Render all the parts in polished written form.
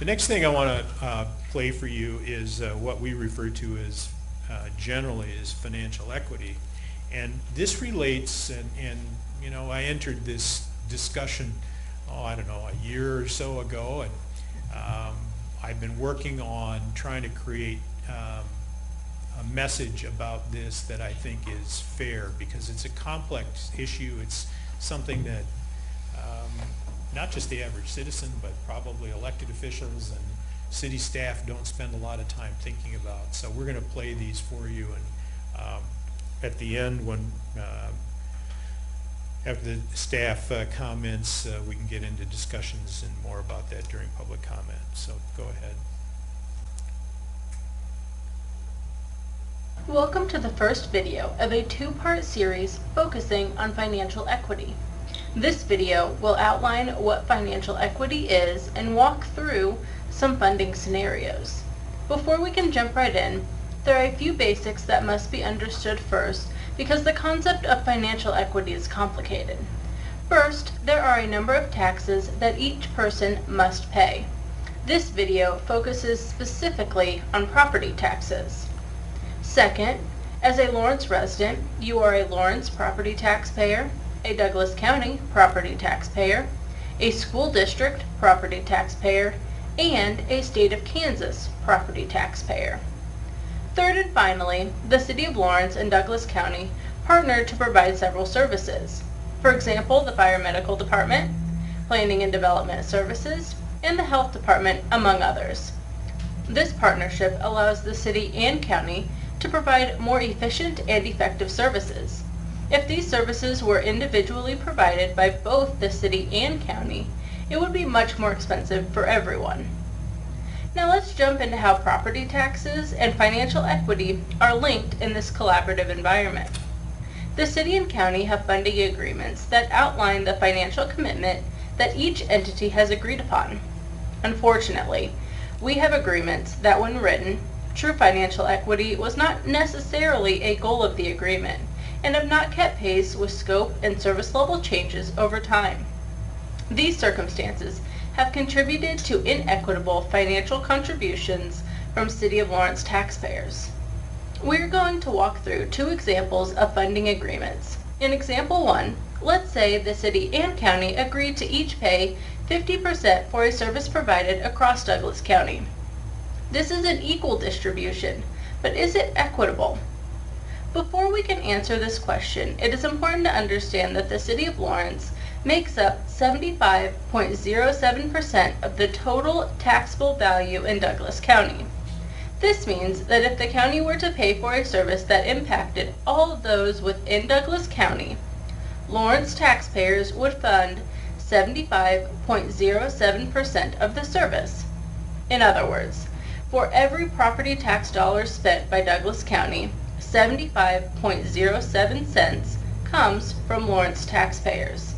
The next thing I want to play for you is what we refer to as generally as financial equity. And this relates, and you know, I entered this discussion, I don't know, a year or so ago, and I've been working on trying to create a message about this that I think is fair, because it's a complex issue. It's something that not just the average citizen, but probably elected officials and city staff don't spend a lot of time thinking about. So we're going to play these for you, and at the end, when after the staff comments, we can get into discussions and more about that during public comment. So go ahead. Welcome to the first video of a two-part series focusing on financial equity. This video will outline what financial equity is and walk through some funding scenarios. Before we can jump right in, there are a few basics that must be understood first because the concept of financial equity is complicated. First, there are a number of taxes that each person must pay. This video focuses specifically on property taxes. Second, as a Lawrence resident, you are a Lawrence property taxpayer, a Douglas County property taxpayer, a school district property taxpayer, and a state of Kansas property taxpayer. Third and finally, the City of Lawrence and Douglas County partner to provide several services. For example, the Fire Medical Department, Planning and Development Services, and the Health Department, among others. This partnership allows the city and county to provide more efficient and effective services. If these services were individually provided by both the city and county, it would be much more expensive for everyone. Now let's jump into how property taxes and financial equity are linked in this collaborative environment. The city and county have funding agreements that outline the financial commitment that each entity has agreed upon. Unfortunately, we have agreements that when written, true financial equity was not necessarily a goal of the agreement, and have not kept pace with scope and service level changes over time. These circumstances have contributed to inequitable financial contributions from City of Lawrence taxpayers. We're going to walk through two examples of funding agreements. In example 1, let's say the city and county agreed to each pay 50% for a service provided across Douglas County. This is an equal distribution, but is it equitable? Before we can answer this question, it is important to understand that the City of Lawrence makes up 75.07% of the total taxable value in Douglas County. This means that if the county were to pay for a service that impacted all of those within Douglas County, Lawrence taxpayers would fund 75.07% of the service. In other words, for every property tax dollar spent by Douglas County, 75.07 cents comes from Lawrence taxpayers.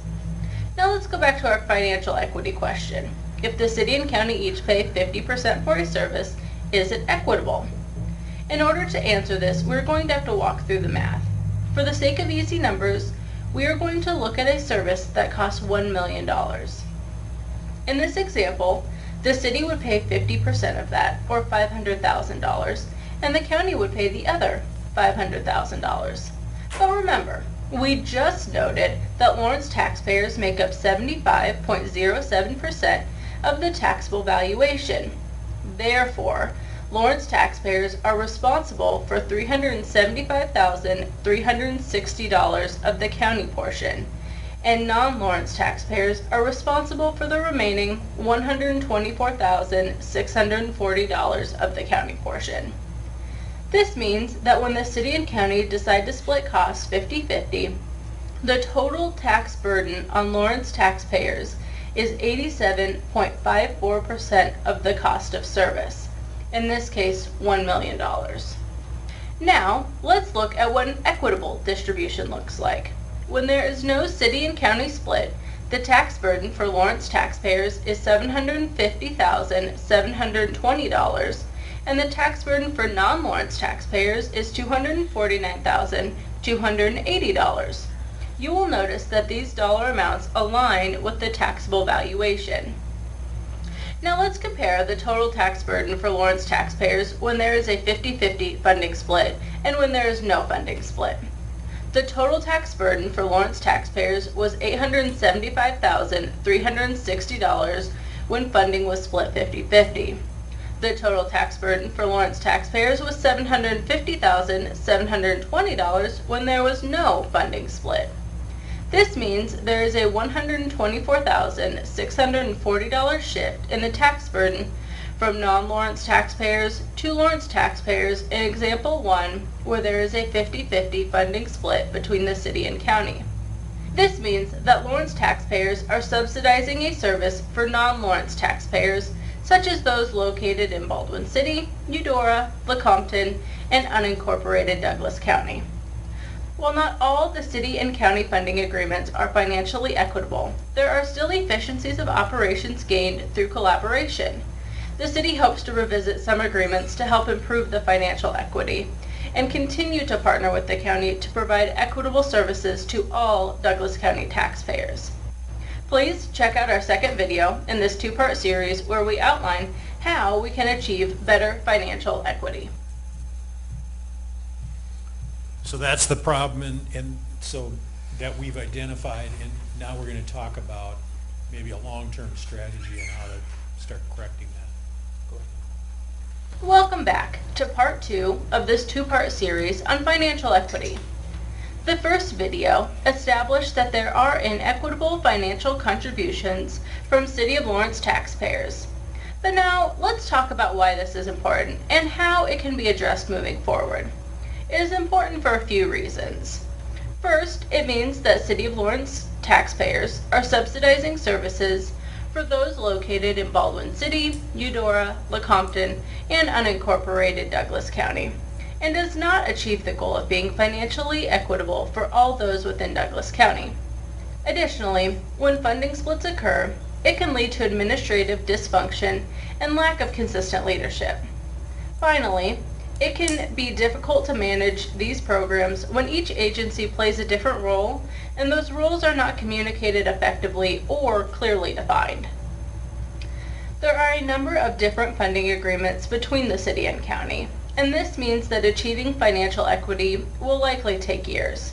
Now let's go back to our financial equity question. If the city and county each pay 50% for a service, is it equitable? In order to answer this, we're going to have to walk through the math. For the sake of easy numbers, we are going to look at a service that costs $1 million. In this example, the city would pay 50% of that, or $500,000, and the county would pay the other, $500,000. But remember, we just noted that Lawrence taxpayers make up 75.07% of the taxable valuation. Therefore, Lawrence taxpayers are responsible for $375,360 of the county portion, and non-Lawrence taxpayers are responsible for the remaining $124,640 of the county portion. This means that when the city and county decide to split costs 50-50, the total tax burden on Lawrence taxpayers is 87.54% of the cost of service, in this case $1 million. Now, let's look at what an equitable distribution looks like. When there is no city and county split, the tax burden for Lawrence taxpayers is $750,720, and the tax burden for non-Lawrence taxpayers is $249,280. You will notice that these dollar amounts align with the taxable valuation. Now let's compare the total tax burden for Lawrence taxpayers when there is a 50-50 funding split and when there is no funding split. The total tax burden for Lawrence taxpayers was $875,360 when funding was split 50-50. The total tax burden for Lawrence taxpayers was $750,720 when there was no funding split. This means there is a $124,640 shift in the tax burden from non-Lawrence taxpayers to Lawrence taxpayers in example 1, where there is a 50-50 funding split between the city and county. This means that Lawrence taxpayers are subsidizing a service for non-Lawrence taxpayers, such as those located in Baldwin City, Eudora, Lecompton, and unincorporated Douglas County. While not all the city and county funding agreements are financially equitable, there are still efficiencies of operations gained through collaboration. The city hopes to revisit some agreements to help improve the financial equity and continue to partner with the county to provide equitable services to all Douglas County taxpayers. Please check out our second video in this two-part series where we outline how we can achieve better financial equity. So that's the problem, and so that we've identified, and now we're going to talk about maybe a long-term strategy and how to start correcting that. Go ahead. Welcome back to part 2 of this two-part series on financial equity. The first video established that there are inequitable financial contributions from City of Lawrence taxpayers. But now let's talk about why this is important and how it can be addressed moving forward. It is important for a few reasons. First, it means that City of Lawrence taxpayers are subsidizing services for those located in Baldwin City, Eudora, Lecompton, and unincorporated Douglas County, and does not achieve the goal of being financially equitable for all those within Douglas County. Additionally, when funding splits occur, it can lead to administrative dysfunction and lack of consistent leadership. Finally, it can be difficult to manage these programs when each agency plays a different role and those roles are not communicated effectively or clearly defined. There are a number of different funding agreements between the city and county, and this means that achieving financial equity will likely take years.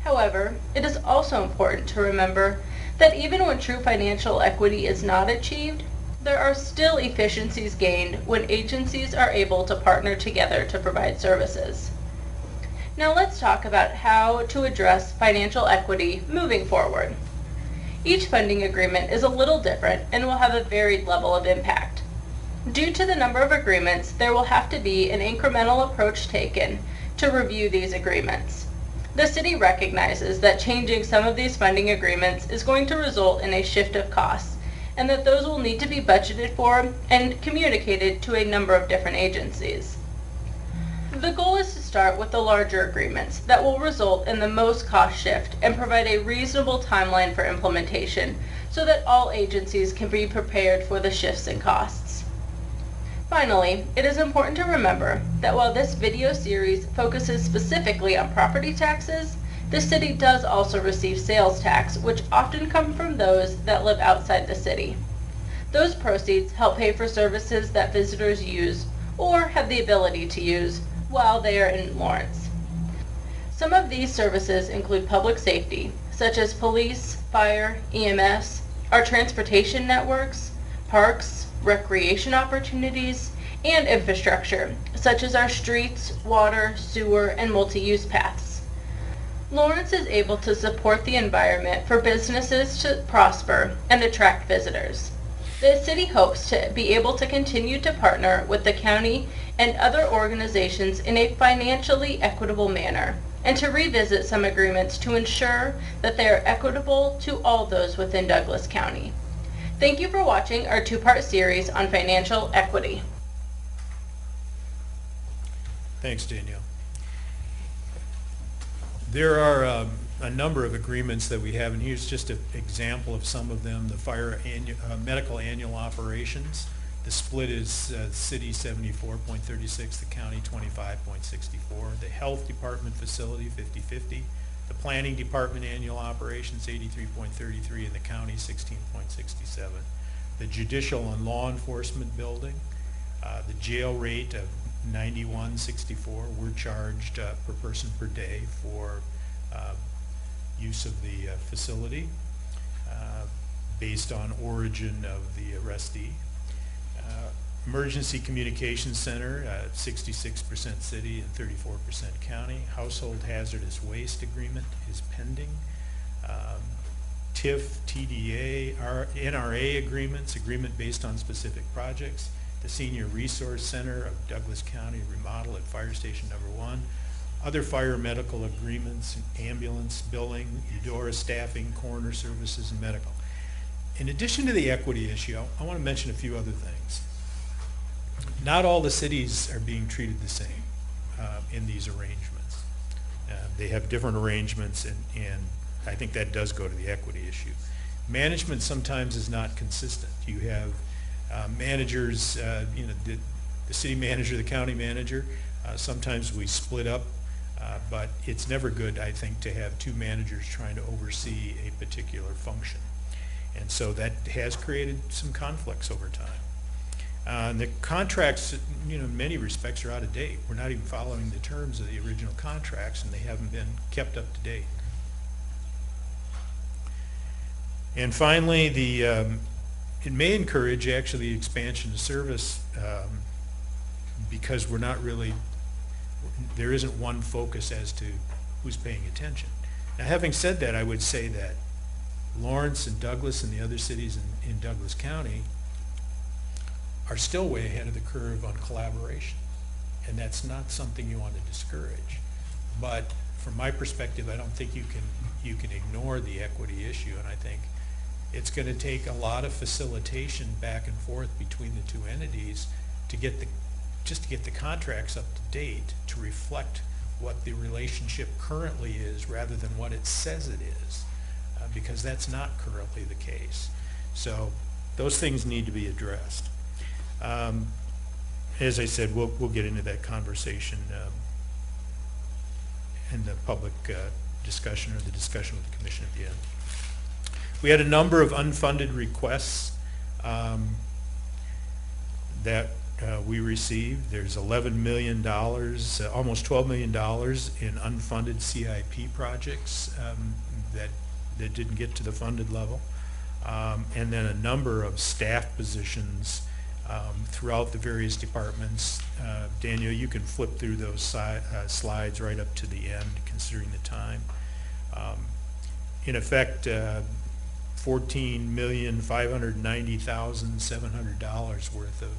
However, it is also important to remember that even when true financial equity is not achieved, there are still efficiencies gained when agencies are able to partner together to provide services. Now let's talk about how to address financial equity moving forward. Each funding agreement is a little different and will have a varied level of impact. Due to the number of agreements, there will have to be an incremental approach taken to review these agreements. The city recognizes that changing some of these funding agreements is going to result in a shift of costs, and that those will need to be budgeted for and communicated to a number of different agencies. The goal is to start with the larger agreements that will result in the most cost shift and provide a reasonable timeline for implementation so that all agencies can be prepared for the shifts in costs. Finally, it is important to remember that while this video series focuses specifically on property taxes, the city does also receive sales tax, which often come from those that live outside the city. Those proceeds help pay for services that visitors use or have the ability to use while they are in Lawrence. Some of these services include public safety, such as police, fire, EMS, our transportation networks, parks, recreation opportunities, and infrastructure, such as our streets, water, sewer, and multi-use paths. Lawrence is able to support the environment for businesses to prosper and attract visitors. The city hopes to be able to continue to partner with the county and other organizations in a financially equitable manner, and to revisit some agreements to ensure that they are equitable to all those within Douglas County. Thank you for watching our two-part series on financial equity. Thanks, Danielle. There are a number of agreements that we have, and here's just an example of some of them. The medical annual operations, the split is city 74.36, the county 25.64. The health department facility 50-50. The planning department annual operations 83.33, and the county 16.67. the judicial and law enforcement building, the jail rate of $91.64. We're charged per person per day for use of the facility based on origin of the arrestee. Emergency Communications Center, 66% city and 34% county. Household hazardous waste agreement is pending. TIF, TDA, NRA agreements, agreement based on specific projects. The Senior Resource Center of Douglas County remodel at Fire Station Number 1. Other fire medical agreements, ambulance, billing, Eudora staffing, coroner services, and medical. In addition to the equity issue, I want to mention a few other things. Not all the cities are being treated the same in these arrangements. They have different arrangements, and I think that does go to the equity issue. Management sometimes is not consistent. You have managers, the city manager, the county manager, sometimes we split up, but it's never good, I think, to have two managers trying to oversee a particular function. And so that has created some conflicts over time. The contracts, in many respects are out of date. We're not even following the terms of the original contracts, and they haven't been kept up to date. And finally, it may encourage actually expansion of service because we're not really, there isn't one focus as to who's paying attention. Now, having said that, I would say that Lawrence and Douglas and the other cities in Douglas County are still way ahead of the curve on collaboration, and that's not something you want to discourage. But from my perspective, I don't think you can ignore the equity issue, and I think it's going to take a lot of facilitation back and forth between the two entities to get the contracts up to date to reflect what the relationship currently is rather than what it says it is, because that's not currently the case. So those things need to be addressed. As I said, we'll get into that conversation in the public discussion or the discussion with the commission at the end. We had a number of unfunded requests that we received. There's $11 million, almost $12 million in unfunded CIP projects that didn't get to the funded level. And then a number of staff positions throughout the various departments. Daniel, you can flip through those slides right up to the end, considering the time. In effect, $14,590,700 worth of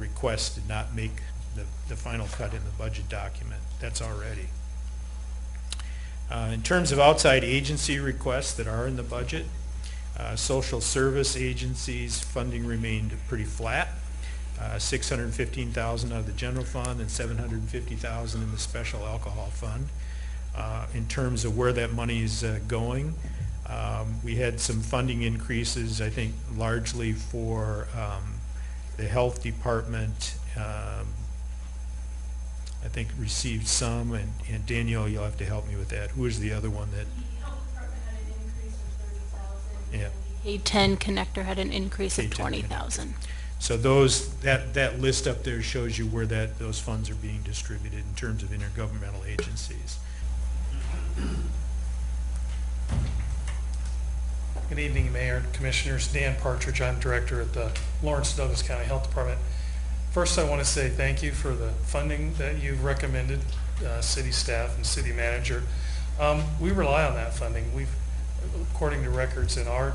requests did not make the final cut in the budget document. That's already. In terms of outside agency requests that are in the budget, social service agencies funding remained pretty flat. $615,000 out of the general fund and $750,000 in the special alcohol fund. In terms of where that money is going, we had some funding increases, I think largely for the health department. I think received some, and Danielle, you'll have to help me with that. Who is the other one that? The health department had an increase of $30,000. Yeah. A10 connector had an increase of K10 $20,000. So that list up there shows you where those funds are being distributed in terms of intergovernmental agencies. Good evening, Mayor and Commissioners. Dan Partridge, I'm Director at the Lawrence Douglas County Health Department. First, I want to say thank you for the funding that you've recommended, city staff and city manager. We rely on that funding. We've, according to records in our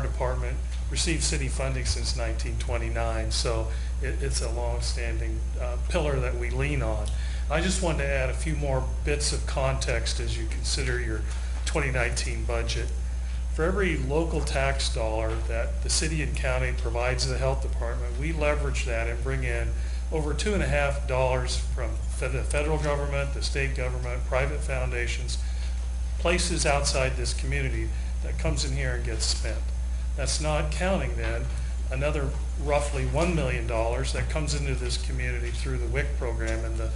department, received city funding since 1929, so it's a long-standing pillar that we lean on. I just wanted to add a few more bits of context as you consider your 2019 budget. For every local tax dollar that the city and county provides the health department, we leverage that and bring in over $2.50 from the federal government, the state government, private foundations, places outside this community that comes in here and gets spent. That's not counting then another roughly $1 million that comes into this community through the WIC program and the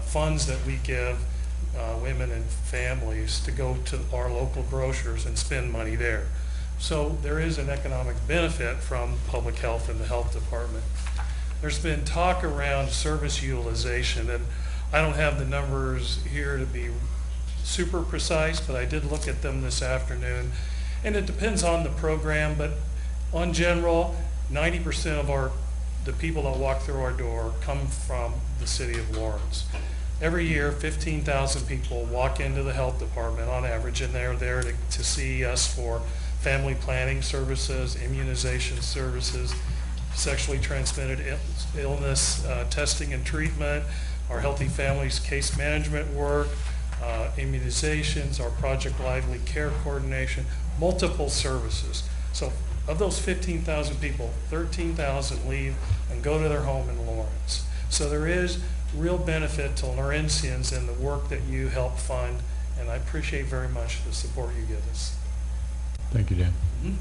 funds that we give women and families to go to our local grocers and spend money there. So there is an economic benefit from public health and the health department. There's been talk around service utilization, and I don't have the numbers here to be super precise, but I did look at them this afternoon. And it depends on the program, but on general, 90% of the people that walk through our door come from the city of Lawrence. Every year, 15,000 people walk into the health department on average, and they're there to see us for family planning services, immunization services, sexually transmitted illness testing and treatment, our Healthy Families case management work, immunizations, our Project Lively care coordination, multiple services. So of those 15,000 people, 13,000 leave and go to their home in Lawrence. So there is real benefit to Lawrenceans in the work that you help fund, and I appreciate very much the support you give us. Thank you, Dan. Mhm.